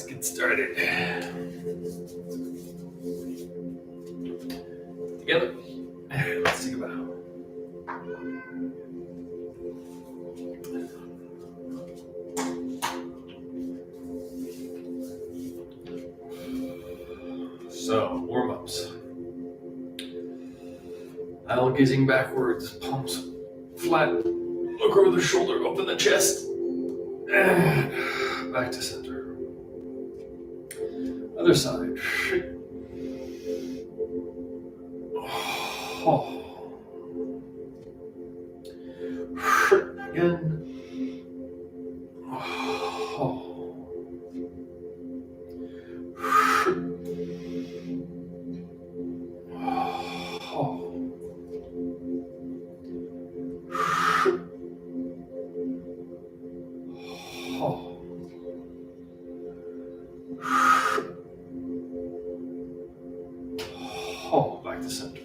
get started. Together. Let's take a bow. So, warm-ups. Now gazing backwards, palms flat, look over the shoulder, open the chest, and back to center. Other side. Again. Back to center.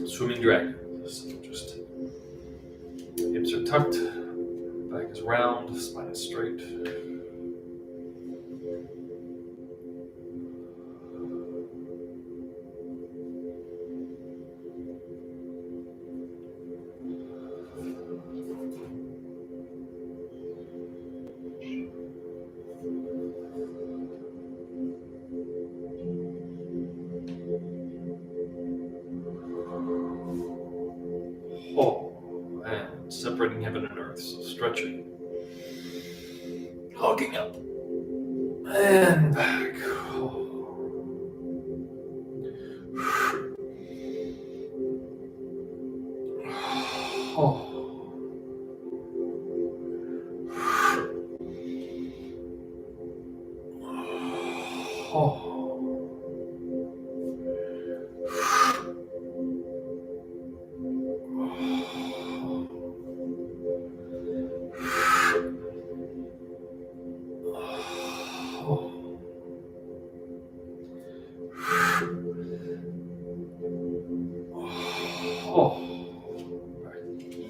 Swimming dragon. So just hips are tucked, back is round, spine is straight. And separating heaven and earth, so stretching. Hugging up. And back.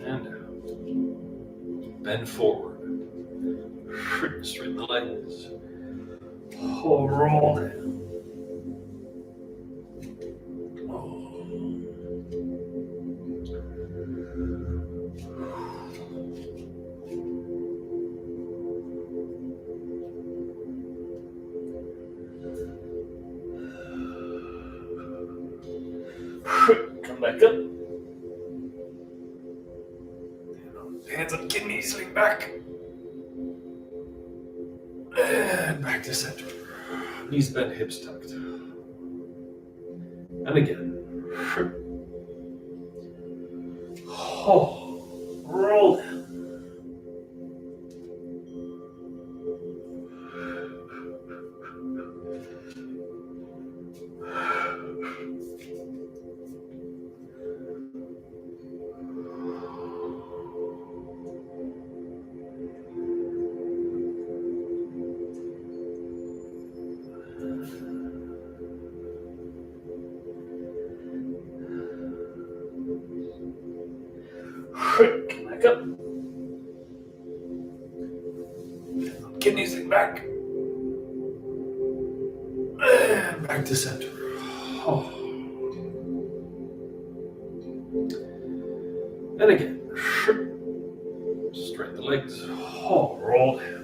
And out. Bend forward. Straighten the legs. Roll down. Come back up. Hands on kidneys, lean back. And back to center. Knees bent, hips tucked. And again. Roll down. Come back up. Kidneys lean back. And back to center. And again. Straighten the legs. Roll down.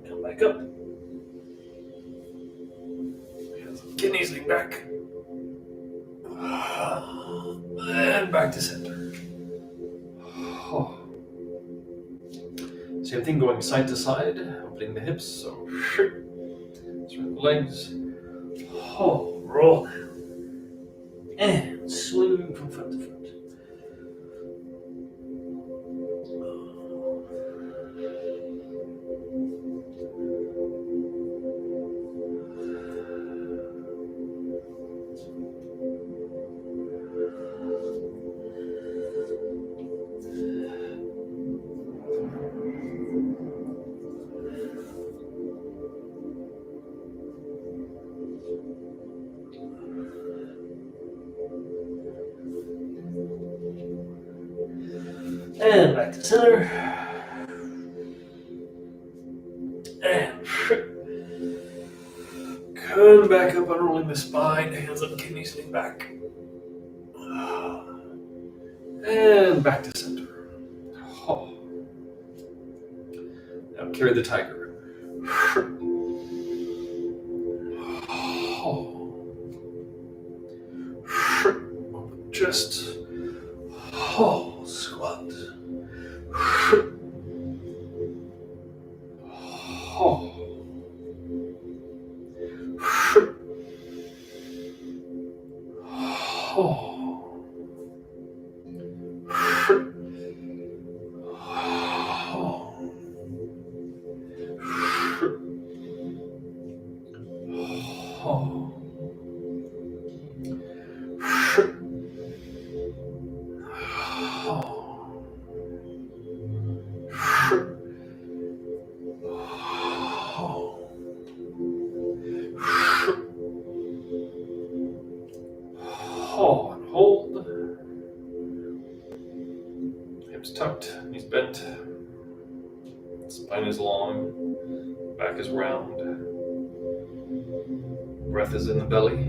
Come back up. Kidneys lean back. And back to center. Same thing going side to side, opening the hips, so straighten the legs. Roll down. And swing from foot to foot. And back to center. And come back up, unrolling the spine, hands up, kidneys lean back. And back to center. Now carry the tiger. Just squat. And hold. Hips tucked, knees bent. Spine is long, back is round. Breath is in the belly.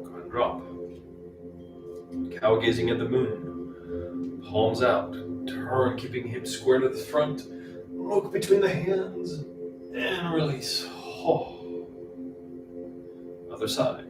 Go and drop. Cow gazing at the moon. Palms out. Turn, keeping hips square to the front. Look between the hands. And release. Other side.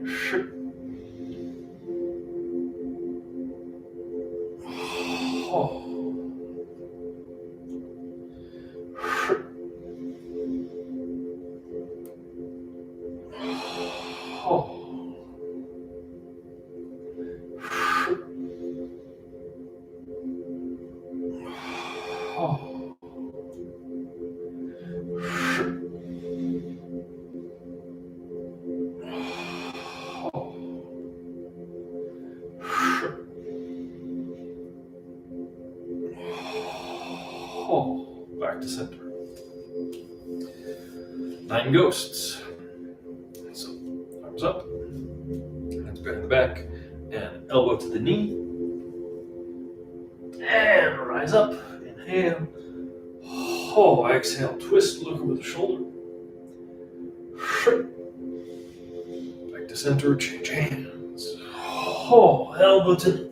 Back to center. 9 ghosts. So arms up, hands behind the back, and elbow to the knee. And rise up. Inhale. Exhale. Twist, look over the shoulder. Back to center. Change hands. Elbow to knee.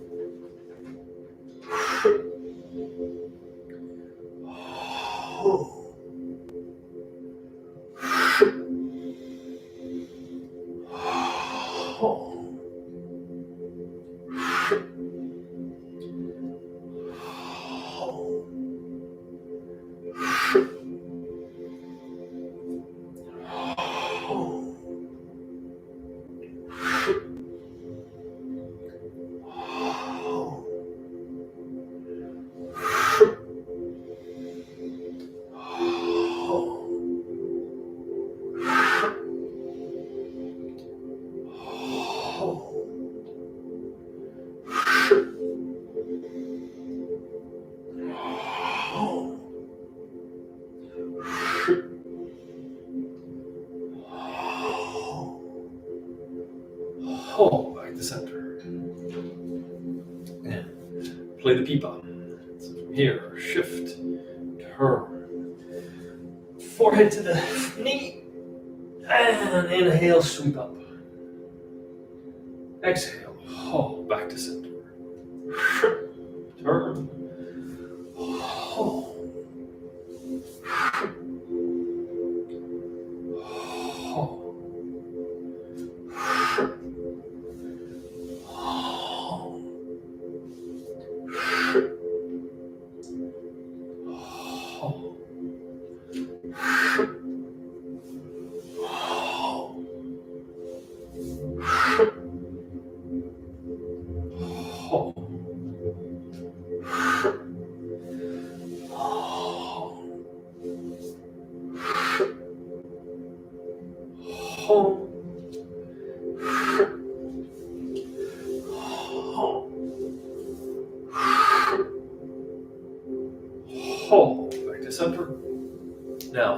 Back to center. And play the pipa. So from here, shift, turn. Forehead to the knee. And inhale, sweep up. Exhale. Back to center. Turn.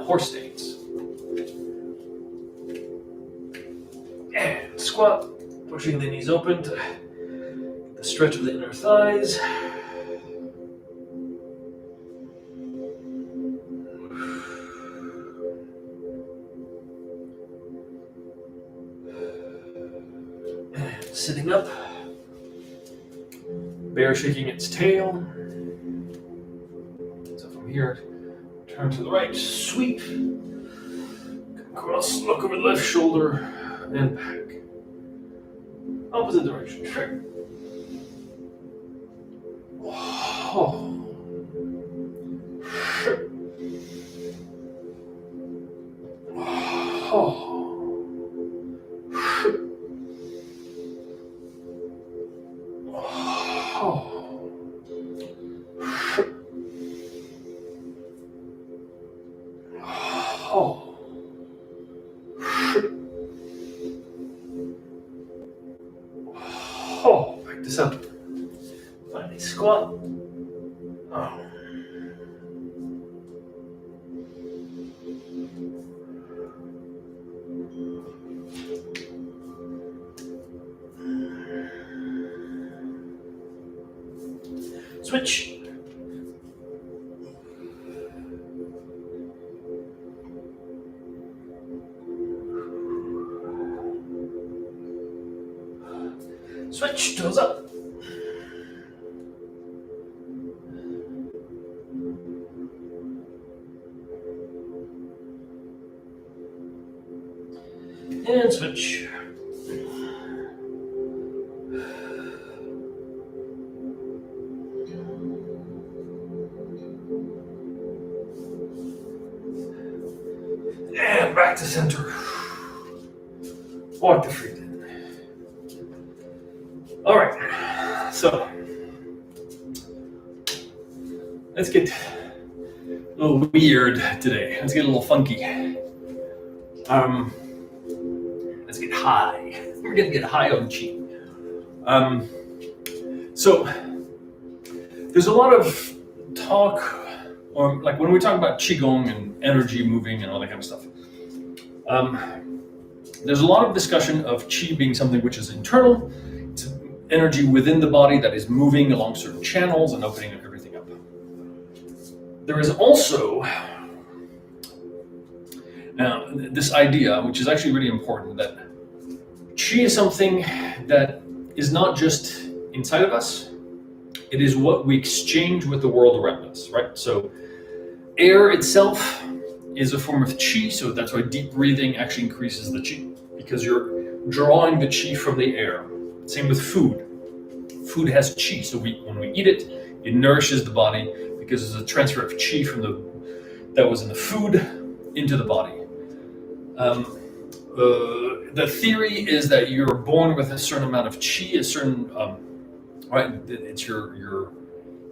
horse stance. And squat, pushing the knees open to the stretch of the inner thighs. And sitting up, bear shaking its tail. So from here, turn to the right, sweep, cross, look over the left shoulder, and back. Opposite direction, straight. Oh. Back this up. Finally squat. Switch. Switch, toes up. And switch. And back to center. Walk the feet in. All right, so let's get a little weird today. Let's get a little funky. Let's get high. We're gonna get high on chi. So there's a lot of talk, or like when we talk about qigong and energy moving and all that kind of stuff. There's a lot of discussion of qi being something which is internal. It's energy within the body that is moving along certain channels and opening everything up. There is also this idea, which is actually really important, that qi is something that is not just inside of us, it is what we exchange with the world around us, right? So air itself is a form of qi, so that's why deep breathing actually increases the qi, because you're drawing the qi from the air. Same with food. Food has qi, so when we eat it, it nourishes the body because there's a transfer of qi from that was in the food into the body. The theory is that you're born with a certain amount of qi, a certain right. It's your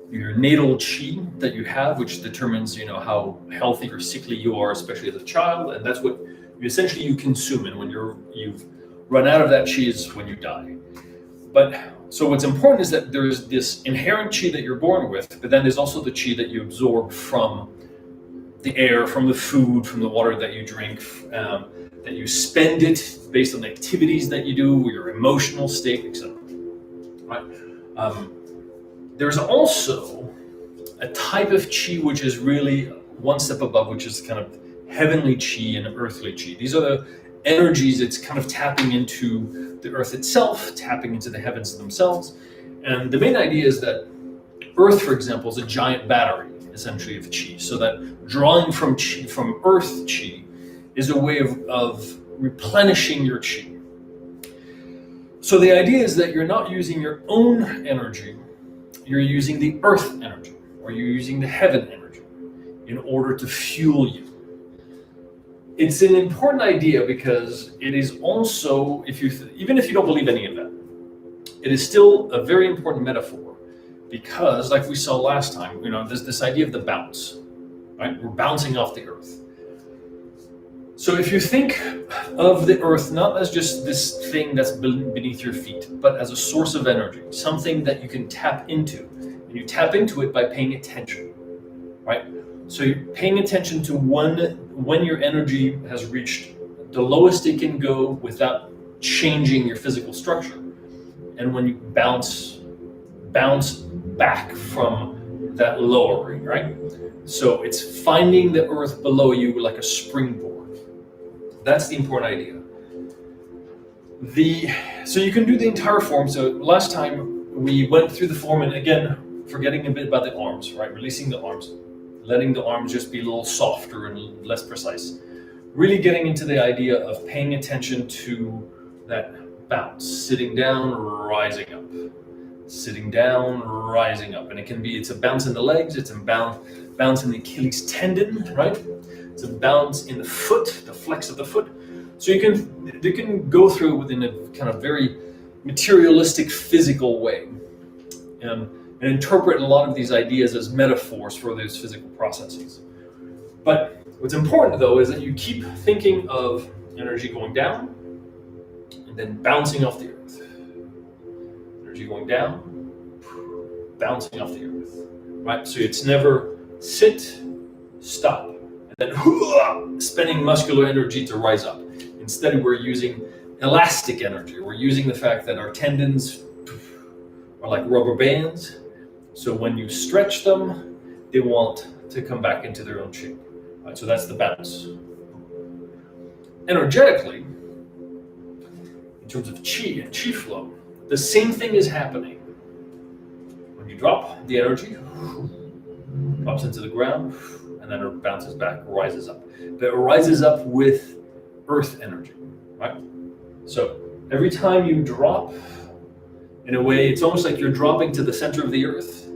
natal qi that you have, which determines how healthy or sickly you are, especially as a child, and that's what you consume. And when you've run out of that qi is when you die. But so what's important is that there's this inherent qi that you're born with, but then there's also the qi that you absorb from the air, from the food, from the water that you drink, that you spend it based on the activities that you do, your emotional state, etc. Right? There's also a type of qi which is really one step above, which is kind of heavenly qi and earthly qi. These are the energies it's kind of tapping into the earth itself, tapping into the heavens themselves. And the main idea is that earth, for example, is a giant battery, essentially, of qi. So that drawing from earth qi is a way of replenishing your qi. So the idea is that you're not using your own energy, you're using the earth energy, or you're using the heaven energy in order to fuel you. It's an important idea because it is also, even if you don't believe any of that, it is still a very important metaphor, because like we saw last time, there's this idea of the bounce, right? We're bouncing off the earth. So if you think of the earth not as just this thing that's beneath your feet, but as a source of energy, something that you can tap into, and you tap into it by paying attention, right? So you're paying attention to one when your energy has reached the lowest it can go without changing your physical structure, and when you bounce back from that lowering, right? So it's finding the earth below you like a springboard. That's the important idea. So you can do the entire form. So last time we went through the form, and again, forgetting a bit about the arms, right? Releasing the arms, letting the arms just be a little softer and less precise. Really getting into the idea of paying attention to that bounce, sitting down, rising up, sitting down, rising up. And it's a bounce in the legs, it's a bounce in the Achilles tendon, right? It's a bounce in the foot, the flex of the foot. So you can go through it within a kind of very materialistic, physical way, and interpret a lot of these ideas as metaphors for those physical processes. But what's important, though, is that you keep thinking of energy going down and then bouncing off the earth. Energy going down, bouncing off the earth, right? So it's never sit, stop, and then spending muscular energy to rise up. Instead, we're using elastic energy. We're using the fact that our tendons are like rubber bands. So when you stretch them, they want to come back into their own shape. Right, so that's the bounce. Energetically, in terms of chi and chi flow, the same thing is happening. When you drop, the energy drops into the ground, and then it bounces back, rises up. But it rises up with earth energy, right? So every time you drop, in a way, it's almost like you're dropping to the center of the earth,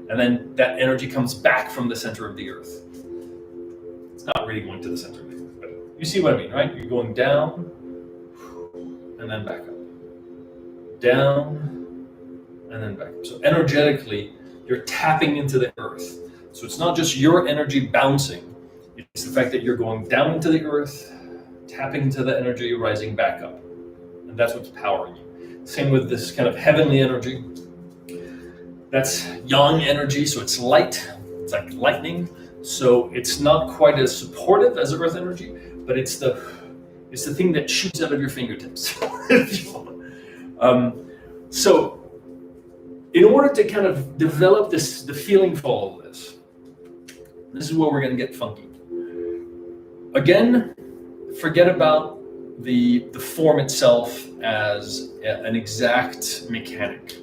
and then that energy comes back from the center of the earth. It's not really going to the center of the earth, but you see what I mean, right? You're going down, and then back up. Down, and then back up. So energetically, you're tapping into the earth. So it's not just your energy bouncing, it's the fact that you're going down into the earth, tapping into the energy, rising back up. And that's what's powering you. Same with this kind of heavenly energy. That's yang energy, so it's light. It's like lightning. So it's not quite as supportive as earth energy, but it's the thing that shoots out of your fingertips, if you want. So in order to kind of develop the feeling for all of this is where we're going to get funky. Again, forget about the form itself as an exact mechanic.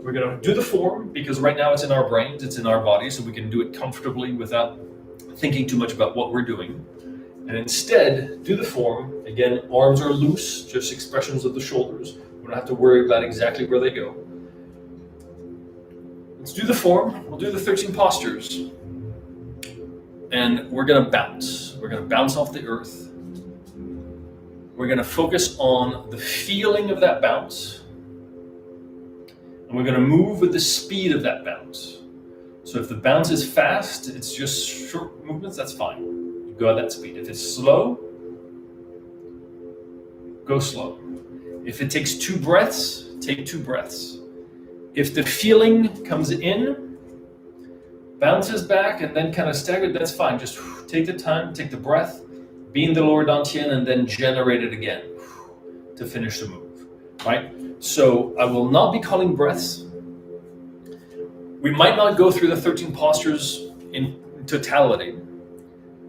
We're going to do the form because right now it's in our brains, it's in our body, so we can do it comfortably without thinking too much about what we're doing. And instead, do the form. Again, arms are loose, just expressions of the shoulders. We don't have to worry about exactly where they go. Let's do the form. We'll do the 13 postures. And we're going to bounce. We're going to bounce off the earth. We're going to focus on the feeling of that bounce. And we're going to move with the speed of that bounce. So if the bounce is fast, it's just short movements, that's fine. You go at that speed. If it's slow, go slow. If it takes 2 breaths, take 2 breaths. If the feeling comes in, bounces back, and then kind of staggered, that's fine. Just take the time, take the breath, be in the lower dantian, and then generate it again to finish the move, right? So I will not be calling breaths. We might not go through the 13 postures in totality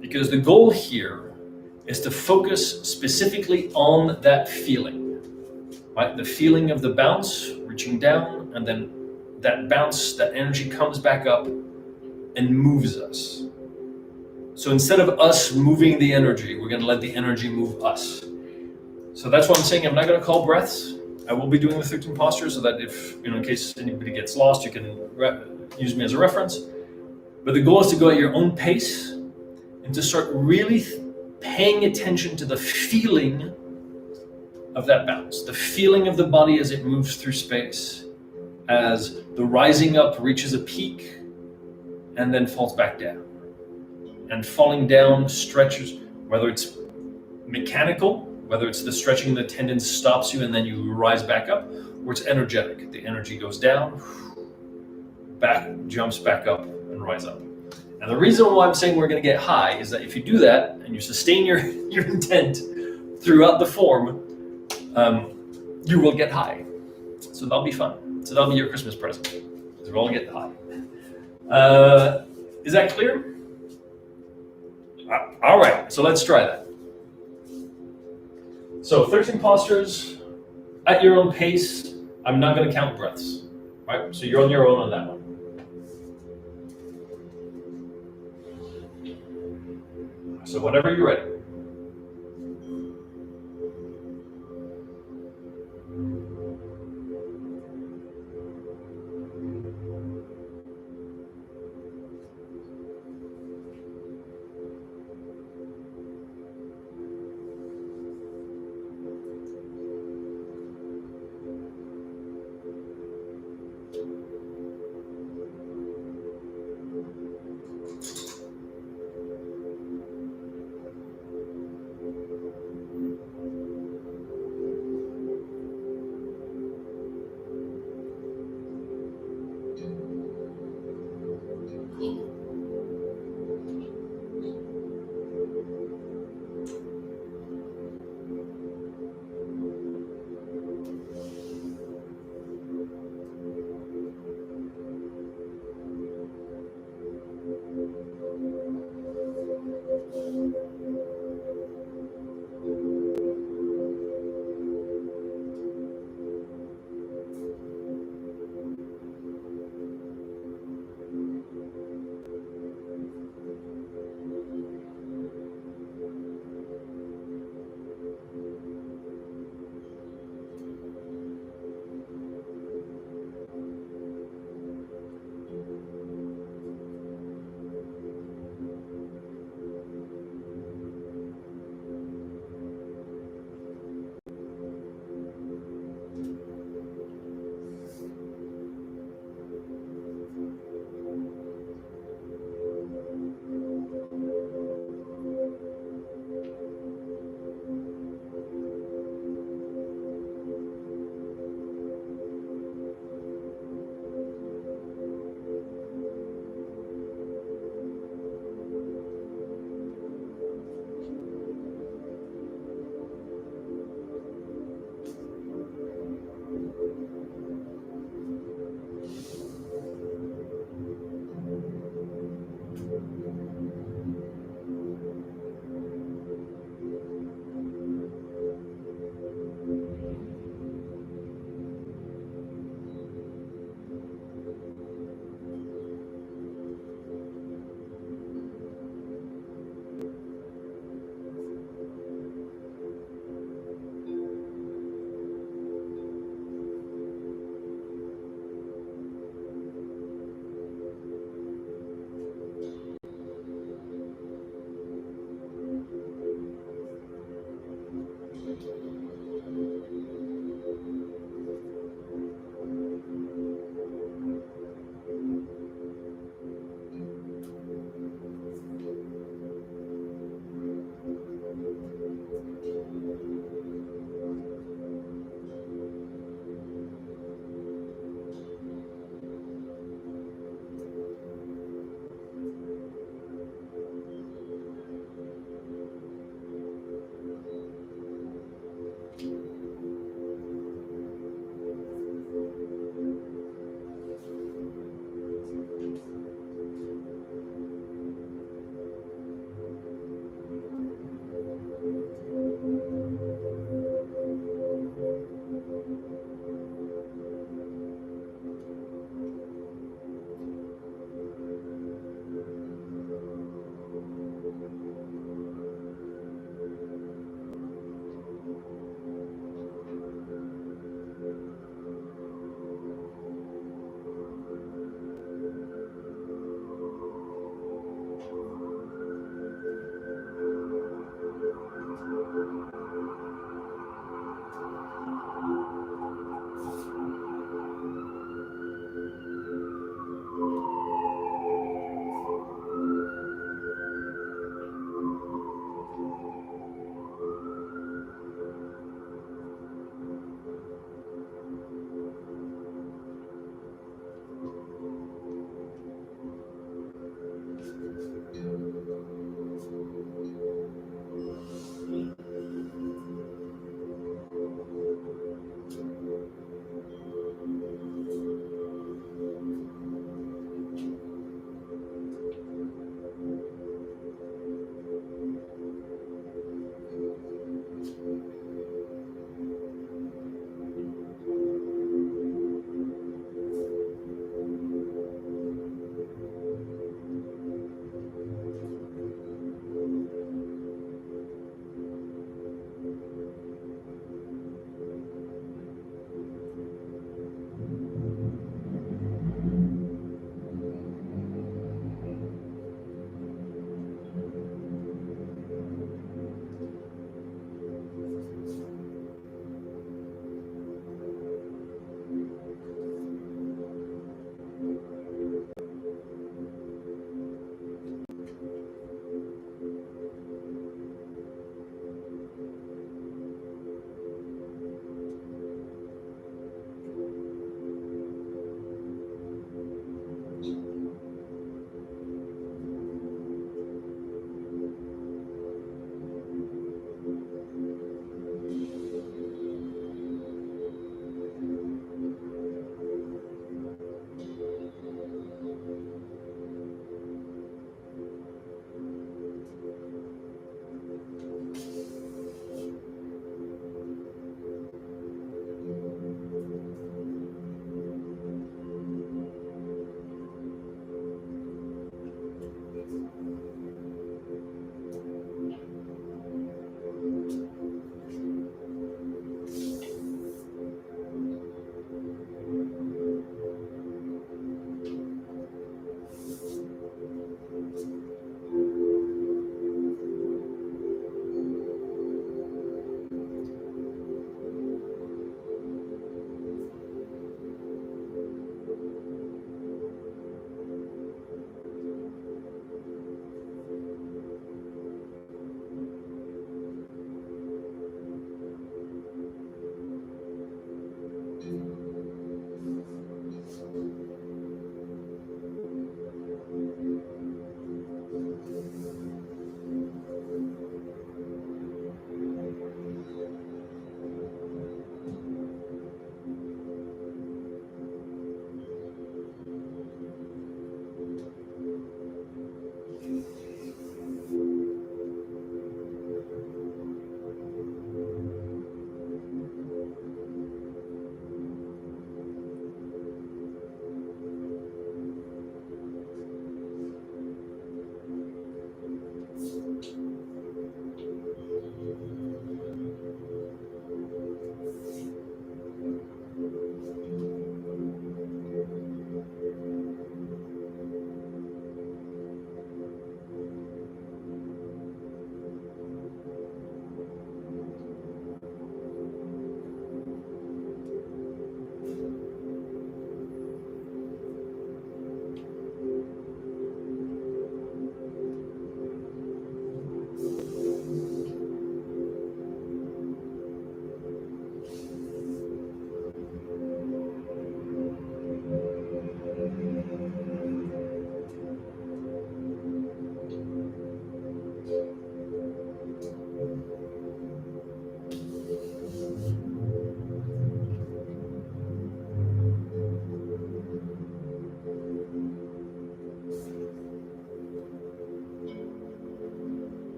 because the goal here is to focus specifically on that feeling, right? The feeling of the bounce, reaching down, and then that bounce, that energy comes back up and moves us. So instead of us moving the energy, we're going to let the energy move us. So that's what I'm saying. I'm not going to call breaths. I will be doing the 13 postures so that if, in case anybody gets lost, you can use me as a reference. But the goal is to go at your own pace and to start really paying attention to the feeling of that bounce, the feeling of the body as it moves through space, as the rising up reaches a peak and then falls back down. And falling down stretches, whether it's mechanical, whether it's the stretching the tendons stops you and then you rise back up, or it's energetic. The energy goes down, back, jumps back up and rise up. And And the reason why I'm saying we're going to get high is that if you do that and you sustain your intent throughout the form, you will get high. So that'll be fun. So that'll be your Christmas present. We're all getting high. Is that clear? All right, so let's try that. So 13 postures at your own pace. I'm not going to count breaths. Right? So you're on your own on that one. So whenever you're ready.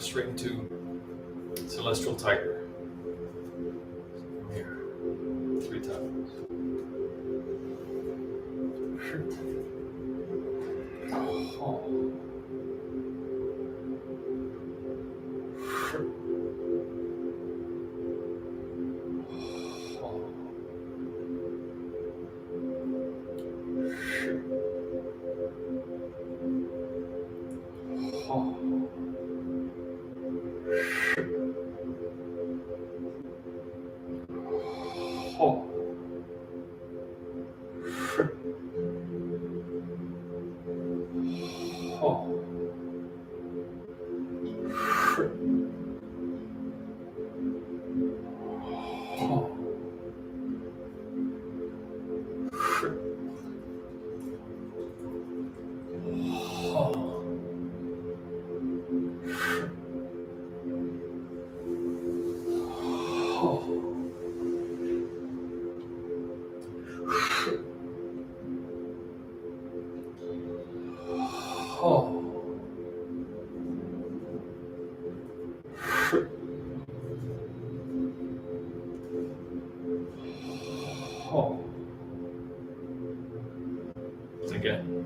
straight into Celestial Tiger. From here, 3 times. Again.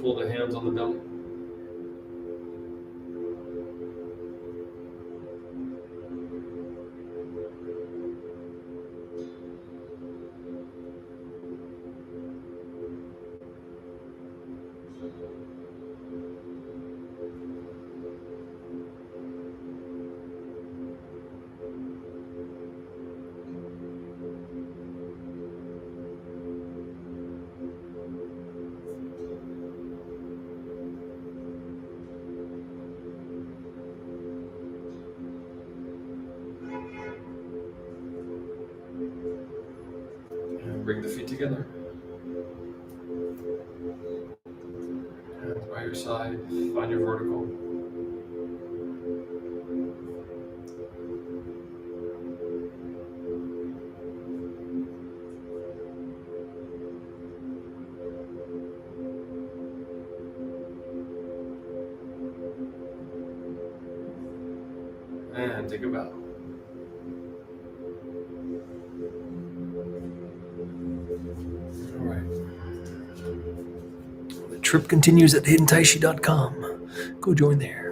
Fold the hands on the belly. And bring the feet together. Hands by your side. Find your vertical. And take a bow. All right. The trip continues at hiddentaichi.com. Go join there.